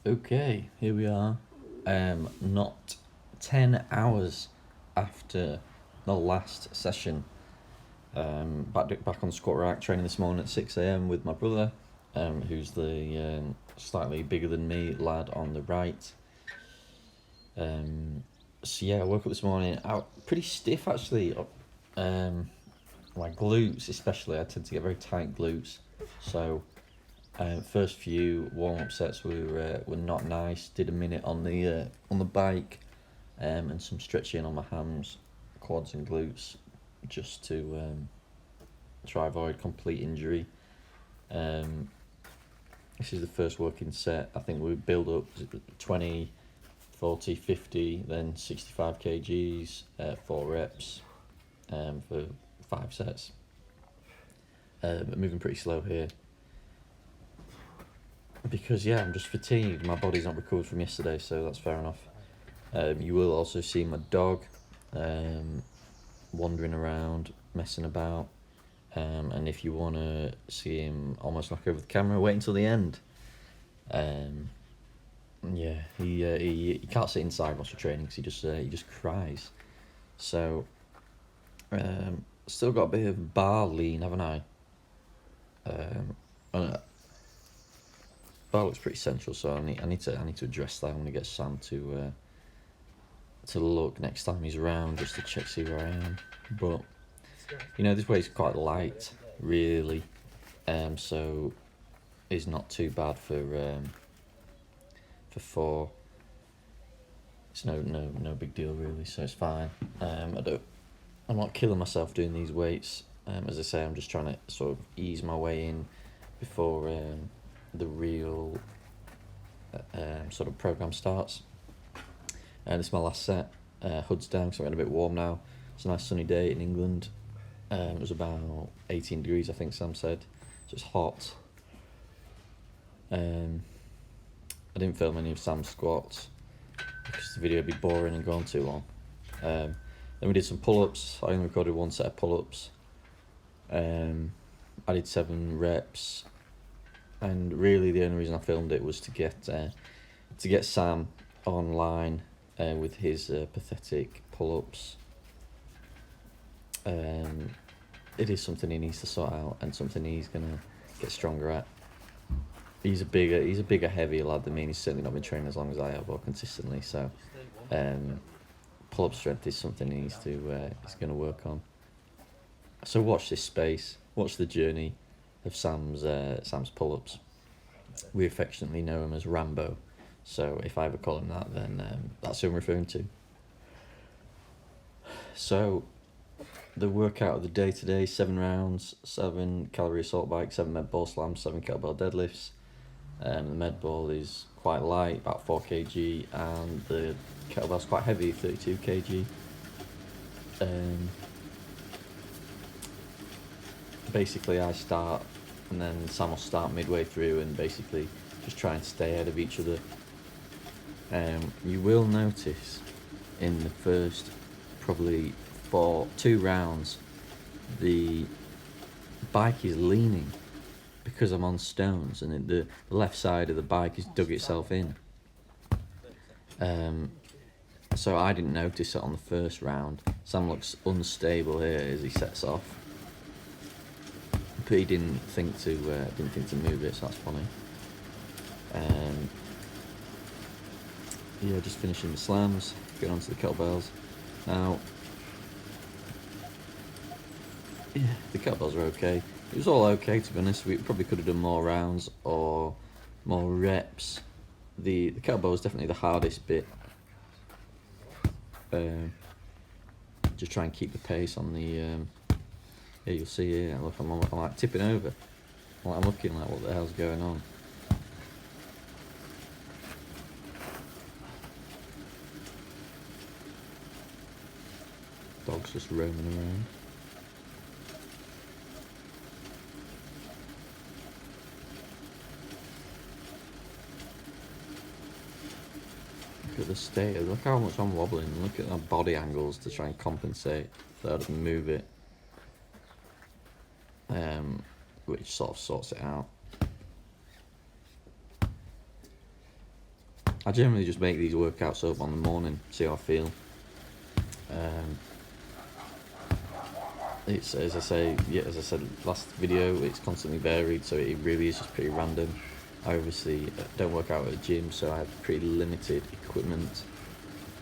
Okay, here we are. Not 10 hours after the last session. Back on squat rack training this morning at 6 a.m. with my brother, who's the slightly bigger than me lad on the right. So yeah, I woke up this morning out pretty stiff actually. My glutes especially, I tend to get very tight glutes. So first few warm-up sets were not nice. Did a minute on the bike, and some stretching on my hams, quads and glutes, just to try avoid complete injury. This is the first working set. I think we build up 20, 40, 50, then 65 kgs, 4 reps, for 5 sets. But moving pretty slow here. Because yeah, I'm just fatigued. My body's not recovered from yesterday, so that's fair enough. You will also see my dog wandering around, messing about. And if you want to see him almost knock over the camera, wait until the end. Yeah, he can't sit inside whilst you're training because he just cries. So, still got a bit of bar lean, haven't I? Bar looks pretty central, so I need to address that. I want to get Sam to look next time he's around, just to see where I am. But this weight's quite light, really, so it's not too bad for 4. It's no big deal really, so it's fine. I'm not killing myself doing these weights. As I say, I'm just trying to sort of ease my way in before the real sort of program starts. This is my last set. Hood's down, so I'm getting a bit warm now. It's a nice sunny day in England. It was about 18 degrees, I think Sam said, so it's hot. I didn't film any of Sam's squats because the video would be boring and go on too long. Then we did some pull-ups. I only recorded 1 set of pull-ups. I did 7 reps, and really the only reason I filmed it was to get Sam online with his pathetic pull-ups. It is something he needs to sort out and something he's gonna get stronger at. He's a bigger, heavier lad than me, and he's certainly not been training as long as I have or consistently. So, pull-up strength is something he's gonna work on. So watch this space. Watch the journey of Sam's pull-ups. We affectionately know him as Rambo. So if I ever call him that, then that's who I'm referring to. So, the workout of the day today: 7 rounds, 7 calorie assault bike, 7 med ball slams, 7 kettlebell deadlifts. The med ball is quite light, about 4 kg, and the kettlebell's quite heavy, 32 kg. Basically, I start, and then Sam will start midway through, and basically just try and stay ahead of each other. You will notice in the first probably 2 rounds, the bike is leaning because I'm on stones, and the left side of the bike has dug itself in. So I didn't notice it on the first round. Sam looks unstable here as he sets off, but he didn't think to move it, so that's funny. Yeah, just finishing the slams, going on to the kettlebells. Now, yeah, the kettlebells are okay. It was all okay, to be honest. We probably could have done more rounds or more reps. The kettlebell was definitely the hardest bit. Just try and keep the pace on the. Yeah, you'll see here. Look, I'm like tipping over. I'm looking like, what the hell's going on? Dog's just roaming around. Look at the state. Look how much I'm wobbling. Look at my body angles to try and compensate so I don't move it. Which sort of sorts it out. I generally just make these workouts up on the morning, see how I feel. It's, as I said last video, it's constantly varied, so it really is just pretty random. I obviously don't work out at a gym, so I have pretty limited equipment.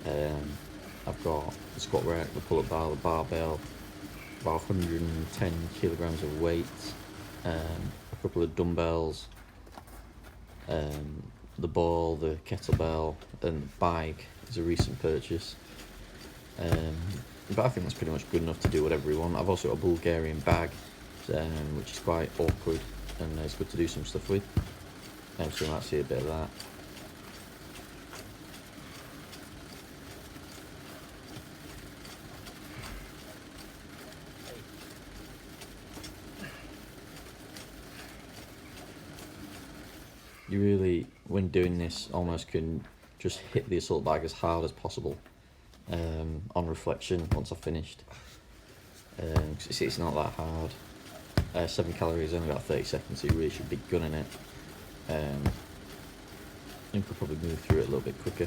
I've got the squat rack, the pull-up bar, the barbell, about 110 kilograms of weight, a couple of dumbbells, the ball, the kettlebell, and the bike is a recent purchase. But I think that's pretty much good enough to do whatever we want. I've also got a Bulgarian bag, which is quite awkward, and it's good to do some stuff with. So you might see a bit of that. You really, when doing this, almost can just hit the assault bag as hard as possible on reflection once I've finished. It's not that hard. 7 calories, only about 30 seconds, so you really should be gunning it. You could probably move through it a little bit quicker.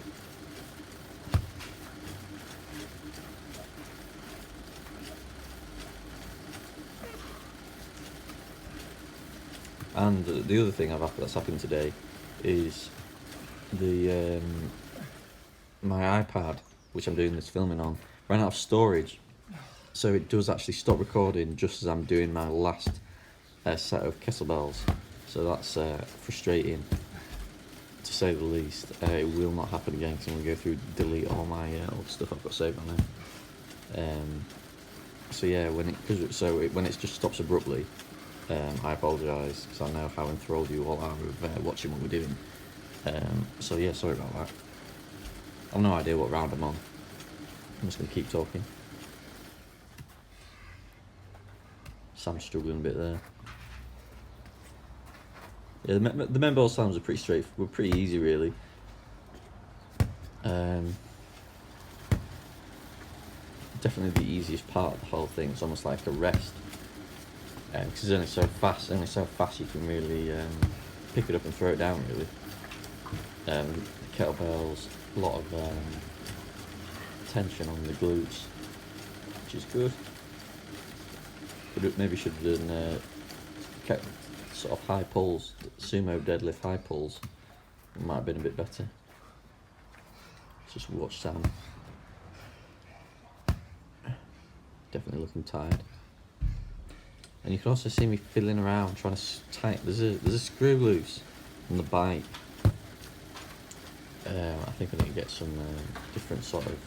And the other thing that's happened today is the my iPad, which I'm doing this filming on, ran out of storage. So it does actually stop recording just as I'm doing my last set of kettlebells. So that's frustrating, to say the least. It will not happen again, because I'm going to go through and delete all my old stuff I've got saved on there. So yeah, when it just stops abruptly, I apologise, because I know how enthralled you all are with watching what we're doing. So yeah, sorry about that. I've no idea what round I'm on. I'm just going to keep talking. Sam's struggling a bit there. Yeah, the men ball slams are pretty easy, really. Definitely the easiest part of the whole thing. It's almost like a rest, because it's only so fast you can really pick it up and throw it down, really. Kettlebells, a lot of tension on the glutes, which is good. But maybe should have done kept sort of high pulls, sumo deadlift high pulls. It might have been a bit better. Just watch Sam. Definitely looking tired. And you can also see me fiddling around trying to tighten. There's a screw loose on the bike. I think I need to get some different sort of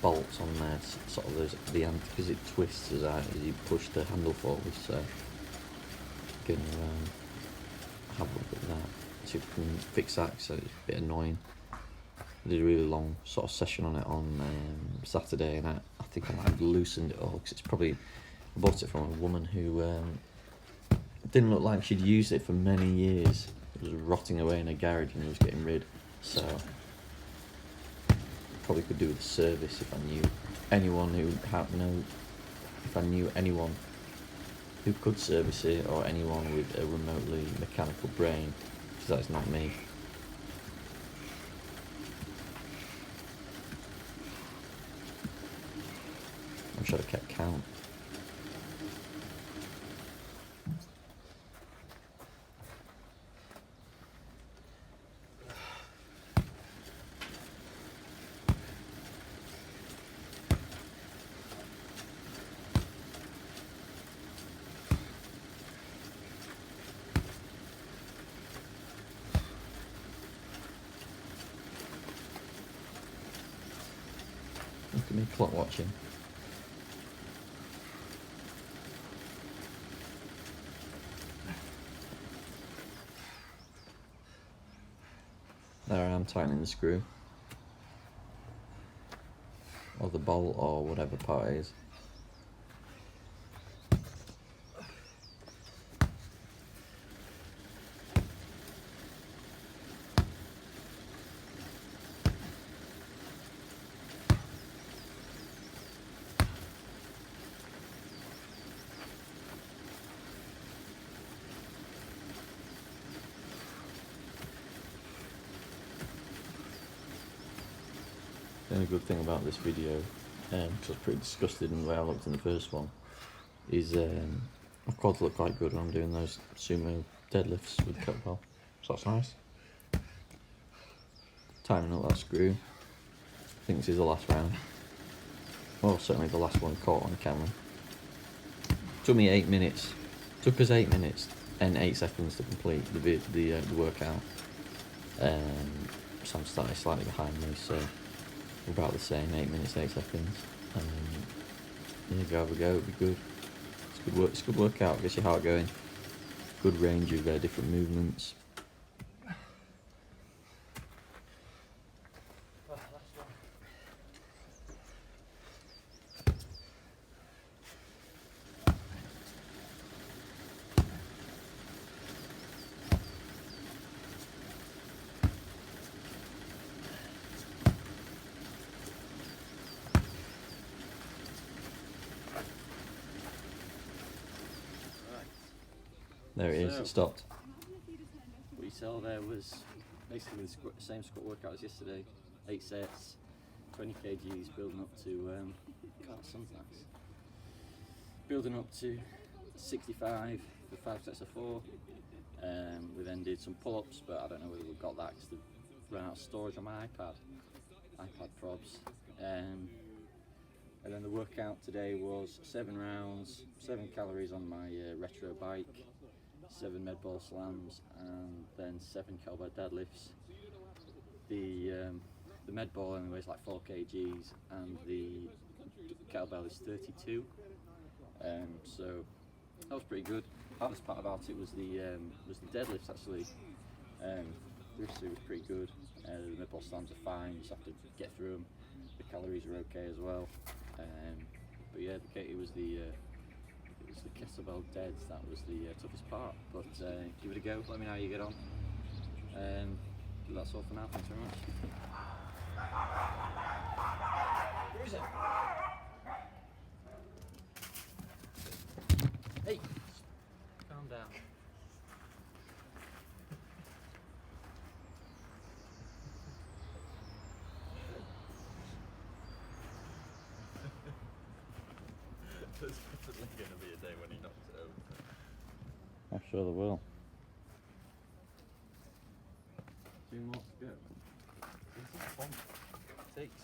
bolts on there, sort of the end, because it twists as you push the handle forward. So I'm going to have a look at that, see if we can fix that, because it's a bit annoying. I did a really long sort of session on it on Saturday, and I think I might have loosened it all, because it's probably, I bought it from a woman who didn't look like she'd used it for many years. It was rotting away in a garage and it was getting rid. So probably could do with a service if I knew anyone who could service it, or anyone with a remotely mechanical brain, because that's not me. I'm sure I kept count. Look at me clock watching. There I am tightening the screw, or the bolt, or whatever part it is. only good thing about this video, because I was pretty disgusted in the way I looked in the first one, is my quads look quite good when I'm doing those sumo deadlifts with kettlebell. So that's nice. Timing up that screw. I think this is the last round. Well, certainly the last one caught on camera. Took me 8 minutes. Took us 8 minutes and 8 seconds to complete the workout. Sam started slightly behind me, so we're about the same, 8 minutes, 8 seconds. Yeah, go have a go, it'll be good. It's good work. It's a good workout, gets your heart going. Good range of different movements. There it is, it stopped. What you saw there was basically the same squat workout as yesterday. 8 sets, 20 kgs, building up to, God, sun's nice. Building up to 65 for 5 sets of 4. We then did some pull-ups, but I don't know whether we got that because they ran out of storage on my iPad probs. And then the workout today was 7 rounds, 7 calories on my retro bike, 7 med ball slams, and then 7 kettlebell deadlifts. The med ball only weighs like 4 kgs, and the kettlebell is 32. So that was pretty good. Hardest part about it was the deadlifts actually. The wristler was pretty good. The med ball slams are fine. You just have to get through them. The calories are okay as well. But yeah, it was the kettlebell deads that was the toughest part. But give it a go. Let me know how you get on. That's all for now. Thanks very much. Hey, calm down. There's definitely going to be a day when he knocks it over. I'm sure there will. 2 more to go. Takes